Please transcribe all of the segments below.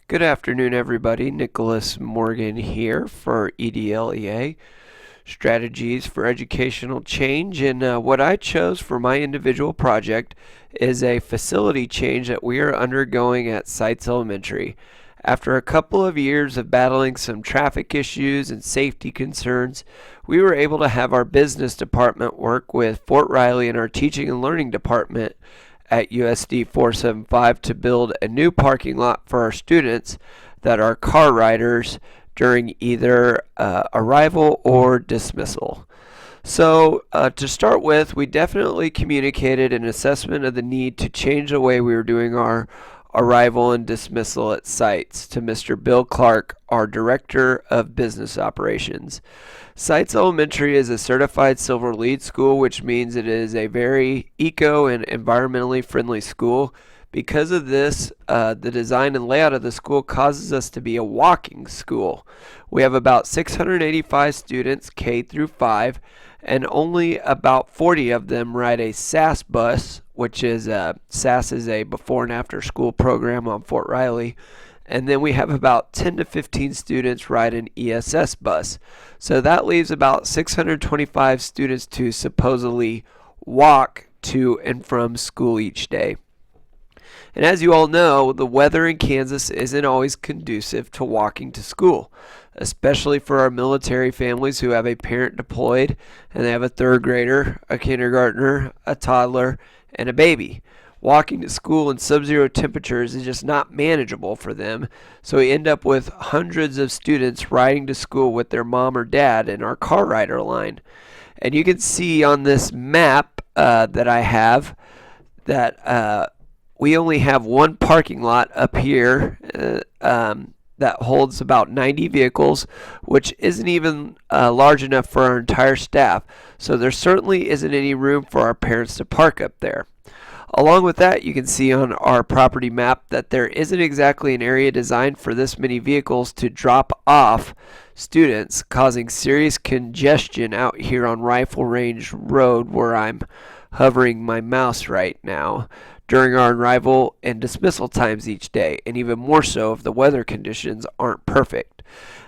Good afternoon, everybody. Nicholas Morgan here for EDLEA, Strategies for Educational Change. And what I chose for my individual project is a facility change that we are undergoing at Seitz Elementary. After a couple of years of battling some traffic issues and safety concerns, we were able to have our business department work with Fort Riley and our teaching and learning department at USD 475 to build a new parking lot for our students that are car riders during either arrival or dismissal. So to start with, we definitely communicated an assessment of the need to change the way we were doing our arrival and dismissal at Seitz to Mr. Bill Clark, our Director of Business Operations. Seitz Elementary is a certified Silver LEED school, which means it is a very eco and environmentally friendly school. Because of this, the design and layout of the school causes us to be a walking school. We have about 685 students K through 5, and only about 40 of them ride a SAS bus, which is SAS is a before and after school program on Fort Riley. And then we have about 10 to 15 students ride an ESS bus. So that leaves about 625 students to supposedly walk to and from school each day. And as you all know, the weather in Kansas isn't always conducive to walking to school, especially for our military families who have a parent deployed and they have a third grader, a kindergartner, a toddler, and a baby. Walking to school in sub-zero temperatures is just not manageable for them, so we end up with hundreds of students riding to school with their mom or dad in our car rider line. And you can see on this map that I have that we only have one parking lot up here that holds about 90 vehicles, which isn't even large enough for our entire staff, so there certainly isn't any room for our parents to park up there. Along with that, you can see on our property map that there isn't exactly an area designed for this many vehicles to drop off students, causing serious congestion out here on Rifle Range Road, where I'm hovering my mouse right now, during our arrival and dismissal times each day, and even more so if the weather conditions aren't perfect.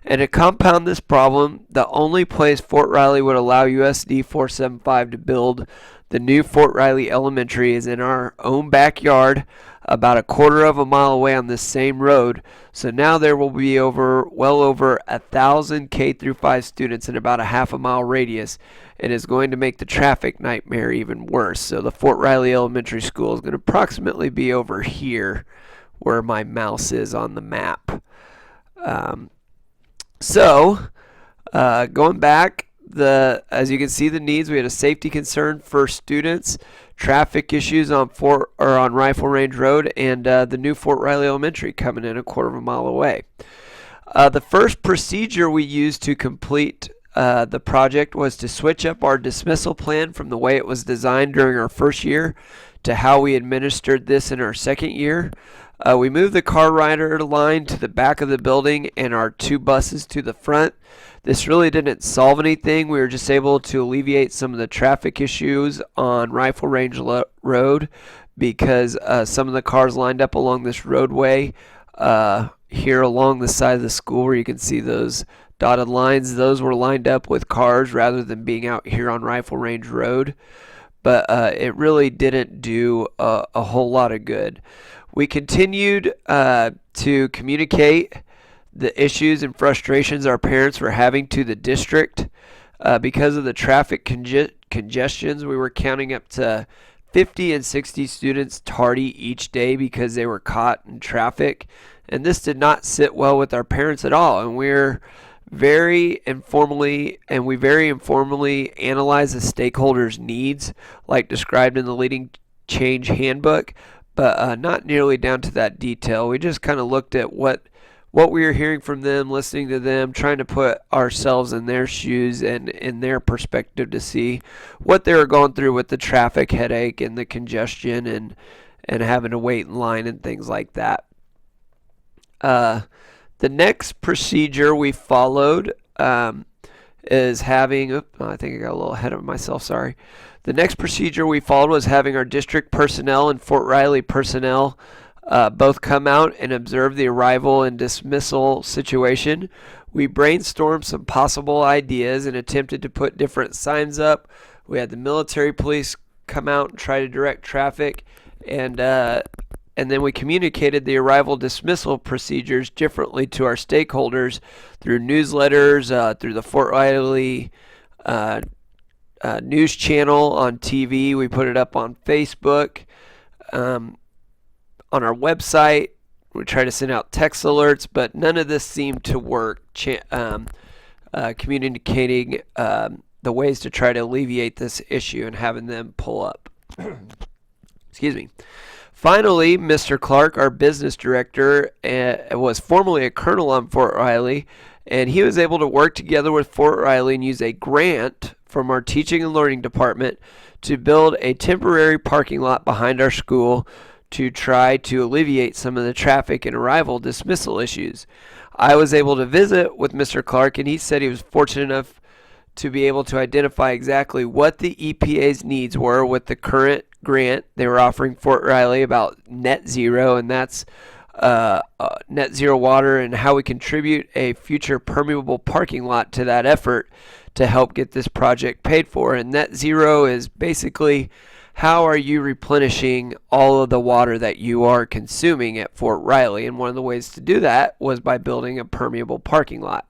And to compound this problem, the only place Fort Riley would allow USD 475 to build the new Fort Riley Elementary is in our own backyard, about a quarter of a mile away on this same road. So now there will be well over 1,000 K through 5 students in about a half a mile radius. It is going to make the traffic nightmare even worse. So the Fort Riley Elementary School is going to approximately be over here where my mouse is on the map. Going back, as you can see, the needs, we had a safety concern for students, traffic issues on Rifle Range Road, and the new Fort Riley Elementary coming in a quarter of a mile away. The first procedure we used to complete the project was to switch up our dismissal plan from the way it was designed during our first year to how we administered this in our second year. We moved the car rider line to the back of the building and our two buses to the front. This really didn't solve anything. We were just able to alleviate some of the traffic issues on Rifle Range Road because some of the cars lined up along this roadway here along the side of the school where you can see those dotted lines. Those were lined up with cars rather than being out here on Rifle Range Road. But it really didn't do a whole lot of good. We continued to communicate the issues and frustrations our parents were having to the district because of the traffic congestions. We were counting up to 50 and 60 students tardy each day because they were caught in traffic, and this did not sit well with our parents at all. And we very informally analyze the stakeholders' needs, like described in the Leading Change Handbook, but not nearly down to that detail. We just kind of looked at what we were hearing from them, listening to them, trying to put ourselves in their shoes and in their perspective to see what they were going through with the traffic headache and the congestion and having to wait in line and things like that. The next procedure we followed is having, I think I got a little ahead of myself, sorry. The next procedure we followed was having our district personnel and Fort Riley personnel both come out and observe the arrival and dismissal situation. We brainstormed some possible ideas and attempted to put different signs up. We had the military police come out and try to direct traffic, and then we communicated the arrival dismissal procedures differently to our stakeholders through newsletters, through the Fort Riley news channel on TV. We put it up on Facebook, on our website. We try to send out text alerts, but none of this seemed to work, communicating the ways to try to alleviate this issue and having them pull up. Excuse me. Finally, Mr. Clark, our business director, was formerly a colonel on Fort Riley, and he was able to work together with Fort Riley and use a grant from our teaching and learning department to build a temporary parking lot behind our school to try to alleviate some of the traffic and arrival dismissal issues. I was able to visit with Mr. Clark, and he said he was fortunate enough to be able to identify exactly what the EPA's needs were with the current grant they were offering Fort Riley about net zero, and that's net zero water, and how we contribute a future permeable parking lot to that effort to help get this project paid for. And net zero is basically how are you replenishing all of the water that you are consuming at Fort Riley? And one of the ways to do that was by building a permeable parking lot.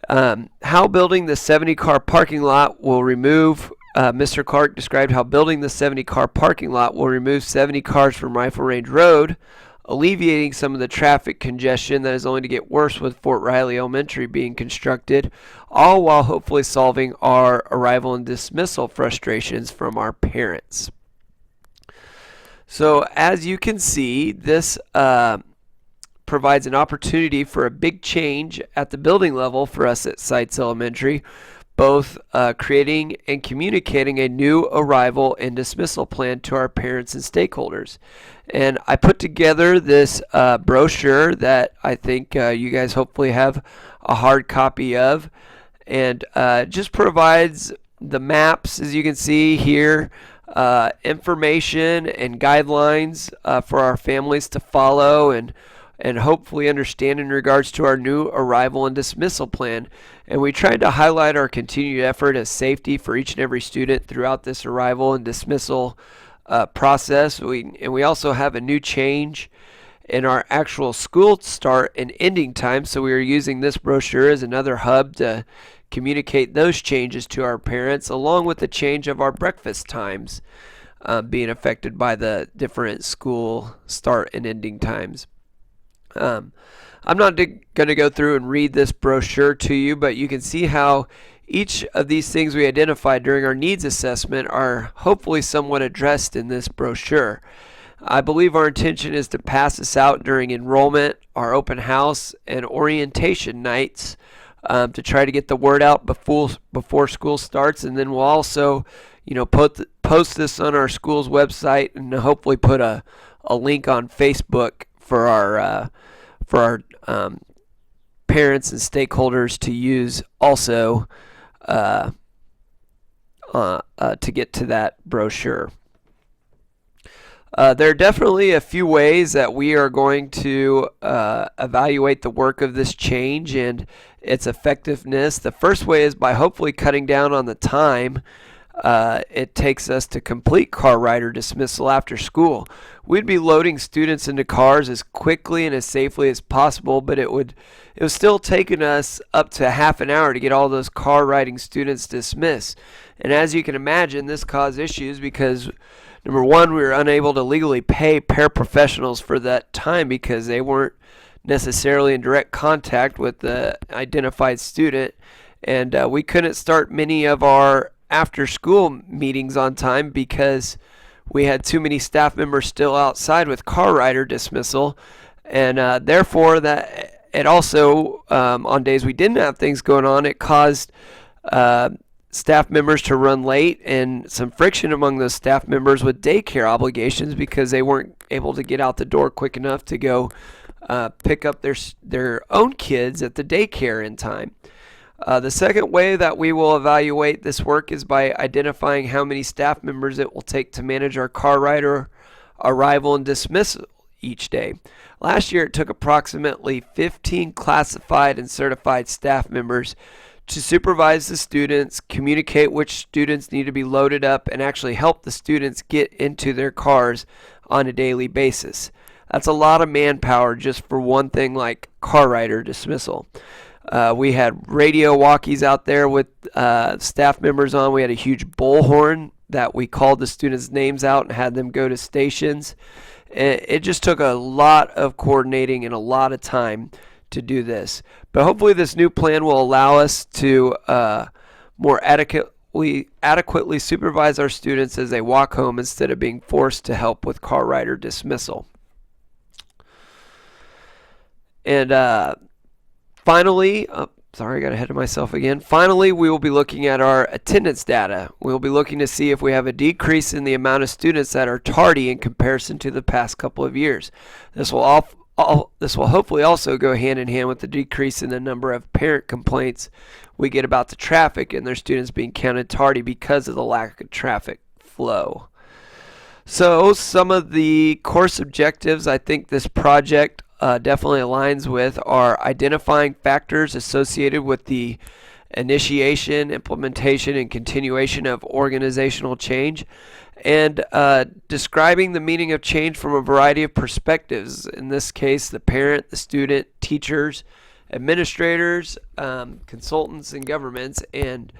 How building the 70-car parking lot will remove, Mr. Clark described how building the 70-car parking lot will remove 70 cars from Rifle Range Road, alleviating some of the traffic congestion that is only to get worse with Fort Riley Elementary being constructed, all while hopefully solving our arrival and dismissal frustrations from our parents. So as you can see, this provides an opportunity for a big change at the building level for us at Seitz Elementary, both creating and communicating a new arrival and dismissal plan to our parents and stakeholders. And I put together this brochure that I think you guys hopefully have a hard copy of, and just provides the maps, as you can see here, information and guidelines for our families to follow and hopefully understand in regards to our new arrival and dismissal plan. And we tried to highlight our continued effort as safety for each and every student throughout this arrival and dismissal process. We also have a new change in our actual school start and ending time, so we are using this brochure as another hub to communicate those changes to our parents, along with the change of our breakfast times being affected by the different school start and ending times. I'm not going to go through and read this brochure to you, but you can see how each of these things we identified during our needs assessment are hopefully somewhat addressed in this brochure. I believe our intention is to pass this out during enrollment, our open house, and orientation nights to try to get the word out before school starts, and then we'll also, post this on our school's website and hopefully put a link on Facebook for our parents and stakeholders to use also to get to that brochure. There are definitely a few ways that we are going to evaluate the work of this change and its effectiveness. The first way is by hopefully cutting down on the time it takes us to complete car rider dismissal after school. We'd be loading students into cars as quickly and as safely as possible, but it was still taking us up to half an hour to get all those car riding students dismissed. And as you can imagine, this caused issues because, number one, we were unable to legally pay paraprofessionals for that time because they weren't necessarily in direct contact with the identified student, and we couldn't start many of our after-school meetings on time because we had too many staff members still outside with car rider dismissal, and therefore that it also on days we didn't have things going on, it caused staff members to run late and some friction among those staff members with daycare obligations because they weren't able to get out the door quick enough to go pick up their own kids at the daycare in time. The second way that we will evaluate this work is by identifying how many staff members it will take to manage our car rider arrival and dismissal each day. Last year, it took approximately 15 classified and certified staff members to supervise the students, communicate which students need to be loaded up, and actually help the students get into their cars on a daily basis. That's a lot of manpower just for one thing like car rider dismissal. We had radio walkies out there with staff members on. We had a huge bullhorn that we called the students' names out and had them go to stations. It just took a lot of coordinating and a lot of time to do this. But hopefully this new plan will allow us to more adequately supervise our students as they walk home instead of being forced to help with car rider dismissal. And finally, sorry, I got ahead of myself again. Finally, we will be looking at our attendance data. We will be looking to see if we have a decrease in the amount of students that are tardy in comparison to the past couple of years. This will hopefully also go hand in hand with the decrease in the number of parent complaints we get about the traffic and their students being counted tardy because of the lack of traffic flow. So some of the course objectives I think this project definitely aligns with are identifying factors associated with the initiation, implementation, and continuation of organizational change, and describing the meaning of change from a variety of perspectives. In this case, the parent, the student, teachers, administrators, consultants, and governments, and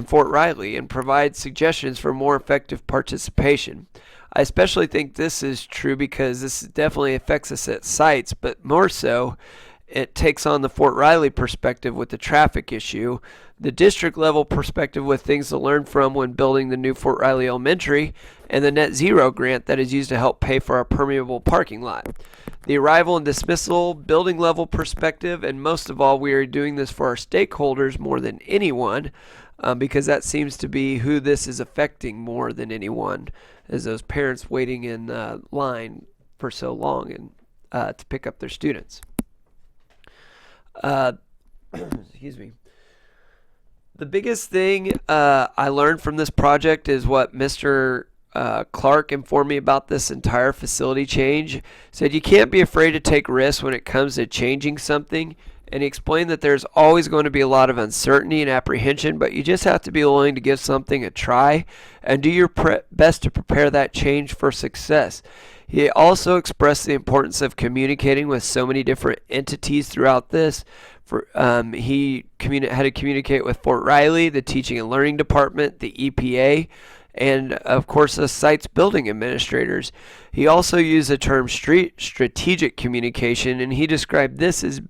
Fort Riley, and provide suggestions for more effective participation. I especially think this is true because this definitely affects us at Seitz, but more so, it takes on the Fort Riley perspective with the traffic issue, the district level perspective with things to learn from when building the new Fort Riley Elementary, and the net zero grant that is used to help pay for our permeable parking lot. The arrival and dismissal building level perspective, and most of all, we are doing this for our stakeholders more than anyone, because that seems to be who this is affecting more than anyone, is those parents waiting in line for so long and to pick up their students. Excuse me. The biggest thing I learned from this project is what Mr. Clark informed me about this entire facility change. He said you can't be afraid to take risks when it comes to changing something, and he explained that there's always going to be a lot of uncertainty and apprehension, but you just have to be willing to give something a try and do your best to prepare that change for success. He also expressed the importance of communicating with so many different entities throughout this. He had to communicate with Fort Riley, the Teaching and Learning Department, the EPA, and of course the Seitz building administrators. He also used the term strategic communication, and he described this as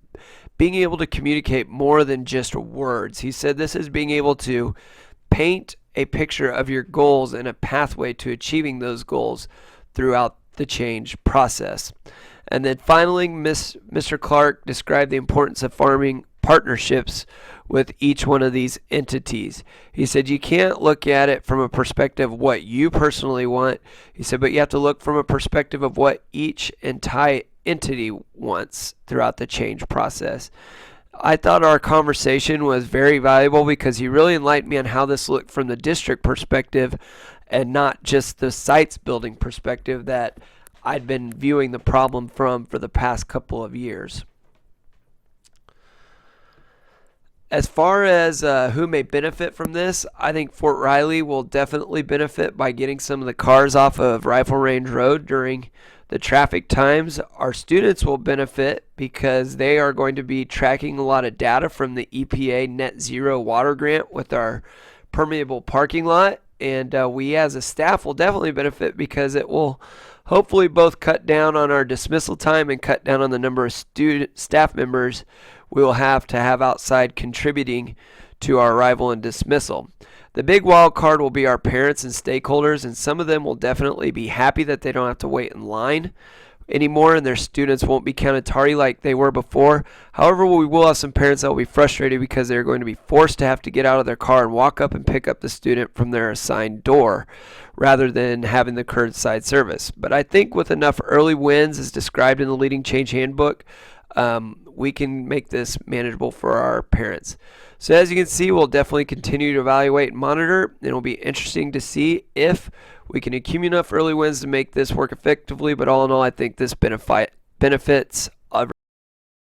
being able to communicate more than just words. He said this is being able to paint a picture of your goals and a pathway to achieving those goals throughout the change process. And then finally, Mr. Clark described the importance of forming partnerships with each one of these entities. He said you can't look at it from a perspective of what you personally want. He said, but you have to look from a perspective of what each entire entity wants throughout the change process. I thought our conversation was very valuable because he really enlightened me on how this looked from the district perspective and not just the Seitz building perspective that I'd been viewing the problem from for the past couple of years. As far as who may benefit from this, I think Fort Riley will definitely benefit by getting some of the cars off of Rifle Range Road during the traffic times. Our students will benefit because they are going to be tracking a lot of data from the EPA Net Zero Water Grant with our permeable parking lot. And we as a staff will definitely benefit because it will hopefully both cut down on our dismissal time and cut down on the number of staff members we will have to have outside contributing to our arrival and dismissal. The big wild card will be our parents and stakeholders, and some of them will definitely be happy that they don't have to wait in line anymore and their students won't be counted tardy like they were before. However, we will have some parents that will be frustrated because they're going to be forced to have to get out of their car and walk up and pick up the student from their assigned door rather than having the curbside service. But I think with enough early wins as described in the Leading Change Handbook, we can make this manageable for our parents. So as you can see, we'll definitely continue to evaluate and monitor. It will be interesting to see if we can accumulate enough early wins to make this work effectively. But all in all, I think this benefits